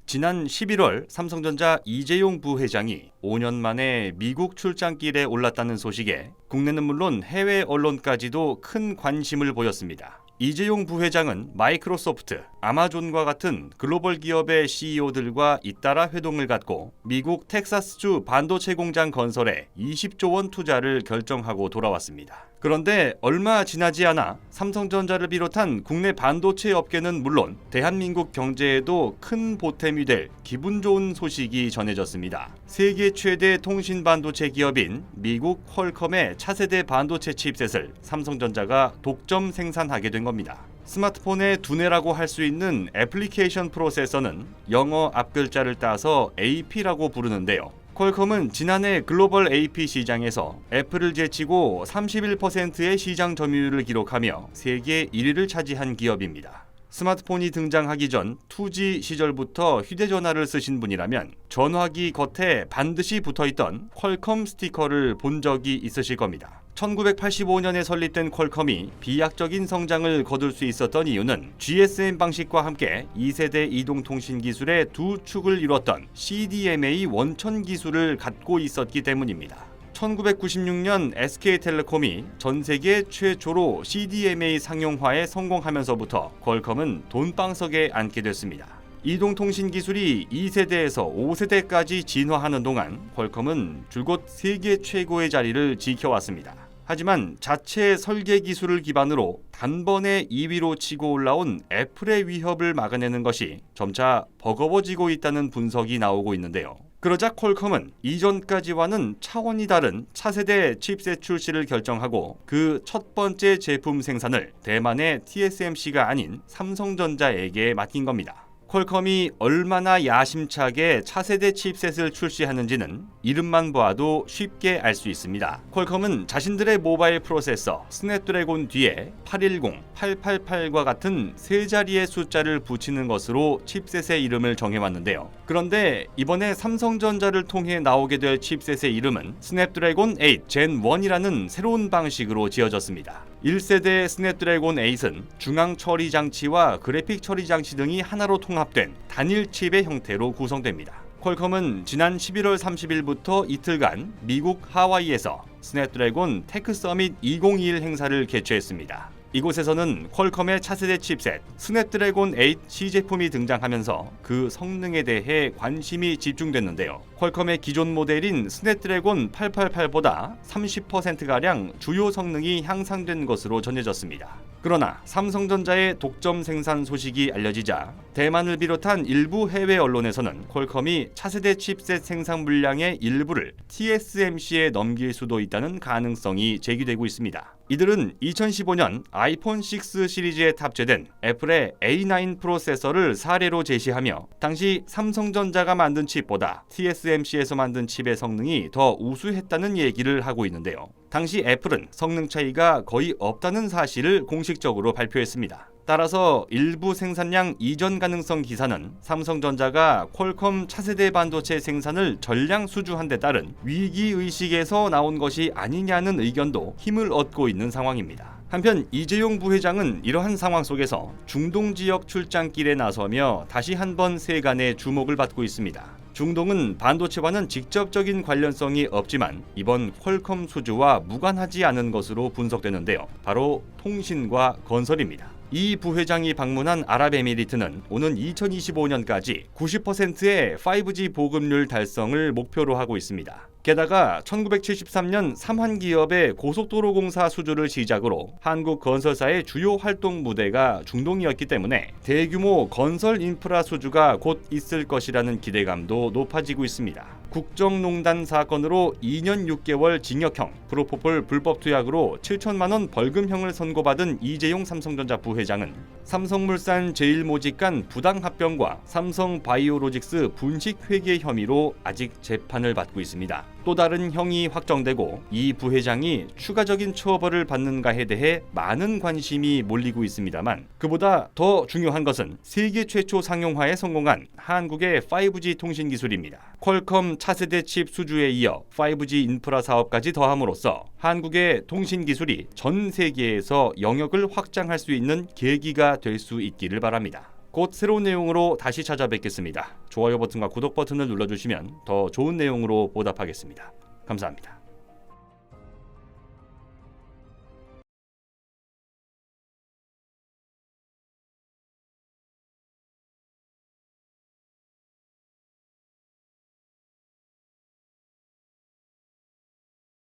지난 11월 삼성전자 이재용 부회장이 5년 만에 미국 출장길에 올랐다는 소식에 국내는 물론 해외 언론까지도 큰 관심을 보였습니다. 이재용 부회장은 마이크로소프트, 아마존과 같은 글로벌 기업의 CEO들과 잇따라 회동을 갖고 미국 텍사스주 반도체 공장 건설에 20조 원 투자를 결정하고 돌아왔습니다. 그런데 얼마 지나지 않아 삼성전자를 비롯한 국내 반도체 업계는 물론 대한민국 경제에도 큰 보탬이 될 기분 좋은 소식이 전해졌습니다. 세계 최대 통신 반도체 기업인 미국 퀄컴의 차세대 반도체 칩셋을 삼성전자가 독점 생산하게 된 겁니다. 스마트폰의 두뇌라고 할 수 있는 애플리케이션 프로세서는 영어 앞글자를 따서 AP라고 부르는데요. 퀄컴은 지난해 글로벌 AP 시장에서 애플을 제치고 31%의 시장 점유율을 기록하며 세계 1위를 차지한 기업입니다. 스마트폰이 등장하기 전 2G 시절부터 휴대전화를 쓰신 분이라면 전화기 겉에 반드시 붙어있던 퀄컴 스티커를 본 적이 있으실 겁니다. 1985년에 설립된 퀄컴이 비약적인 성장을 거둘 수 있었던 이유는 GSM 방식과 함께 2세대 이동통신 기술의 두 축을 이뤘던 CDMA 원천 기술을 갖고 있었기 때문입니다. 1996년 SK텔레콤이 전 세계 최초로 CDMA 상용화에 성공하면서부터 퀄컴은 돈방석에 앉게 됐습니다. 이동통신 기술이 2세대에서 5세대까지 진화하는 동안 퀄컴은 줄곧 세계 최고의 자리를 지켜왔습니다. 하지만 자체 설계 기술을 기반으로 단번에 2위로 치고 올라온 애플의 위협을 막아내는 것이 점차 버거워지고 있다는 분석이 나오고 있는데요. 그러자 퀄컴은 이전까지와는 차원이 다른 차세대 칩셋 출시를 결정하고 그 첫 번째 제품 생산을 대만의 TSMC가 아닌 삼성전자에게 맡긴 겁니다. 퀄컴이 얼마나 야심차게 차세대 칩셋을 출시하는지는 이름만 보아도 쉽게 알 수 있습니다. 퀄컴은 자신들의 모바일 프로세서 스냅드래곤 뒤에 810, 888과 같은 세 자리의 숫자를 붙이는 것으로 칩셋의 이름을 정해왔는데요. 그런데 이번에 삼성전자를 통해 나오게 될 칩셋의 이름은 스냅드래곤 8 젠 1이라는 새로운 방식으로 지어졌습니다. 1세대 스냅드래곤 8은 중앙 처리 장치와 그래픽 처리 장치 등이 하나로 통합된 단일 칩의 형태로 구성됩니다. 퀄컴은 지난 11월 30일부터 이틀간 미국 하와이에서 스냅드래곤 테크 서밋 2021 행사를 개최했습니다. 이곳에서는 퀄컴의 차세대 칩셋 스냅드래곤 8 C제품이 등장하면서 그 성능에 대해 관심이 집중됐는데요. 퀄컴의 기존 모델인 스냅드래곤 888보다 30%가량 주요 성능이 향상된 것으로 전해졌습니다. 그러나 삼성전자의 독점 생산 소식이 알려지자 대만을 비롯한 일부 해외 언론에서는 퀄컴이 차세대 칩셋 생산 물량의 일부를 TSMC에 넘길 수도 있다는 가능성이 제기되고 있습니다. 이들은 2015년 아이폰 6 시리즈에 탑재된 애플의 A9 프로세서를 사례로 제시하며 당시 삼성전자가 만든 칩보다 TSMC에서 만든 칩의 성능이 더 우수했다는 얘기를 하고 있는데요. 당시 애플은 성능 차이가 거의 없다는 사실을 공식적으로 발표했습니다. 따라서 일부 생산량 이전 가능성 기사는 삼성전자가 퀄컴 차세대 반도체 생산을 전량 수주한 데 따른 위기의식에서 나온 것이 아니냐는 의견도 힘을 얻고 있는 상황입니다. 한편 이재용 부회장은 이러한 상황 속에서 중동 지역 출장길에 나서며 다시 한번 세간의 주목을 받고 있습니다. 중동은 반도체와는 직접적인 관련성이 없지만 이번 퀄컴 수주와 무관하지 않은 것으로 분석되는데요. 바로 통신과 건설입니다. 이 부회장이 방문한 아랍에미리트는 오는 2025년까지 90%의 5G 보급률 달성을 목표로 하고 있습니다. 게다가 1973년 삼환기업의 고속도로 공사 수주를 시작으로 한국 건설사의 주요 활동 무대가 중동이었기 때문에 대규모 건설 인프라 수주가 곧 있을 것이라는 기대감도 높아지고 있습니다. 국정농단 사건으로 2년 6개월 징역형, 프로포폴 불법 투약으로 7천만 원 벌금형을 선고받은 이재용 삼성전자 부회장은 삼성물산 제일모직간 부당합병과 삼성바이오로직스 분식회계 혐의로 아직 재판을 받고 있습니다. 또 다른 형이 확정되고 이 부회장이 추가적인 처벌을 받는가에 대해 많은 관심이 몰리고 있습니다만 그보다 더 중요한 것은 세계 최초 상용화에 성공한 한국의 5G 통신 기술입니다. 퀄컴 차세대 칩 수주에 이어 5G 인프라 사업까지 더함으로써 한국의 통신 기술이 전 세계에서 영역을 확장할 수 있는 계기가 될 수 있기를 바랍니다. 곧 새로운 내용으로 다시 찾아뵙겠습니다. 좋아요 버튼과 구독 버튼을 눌러주시면 더 좋은 내용으로 보답하겠습니다. 감사합니다.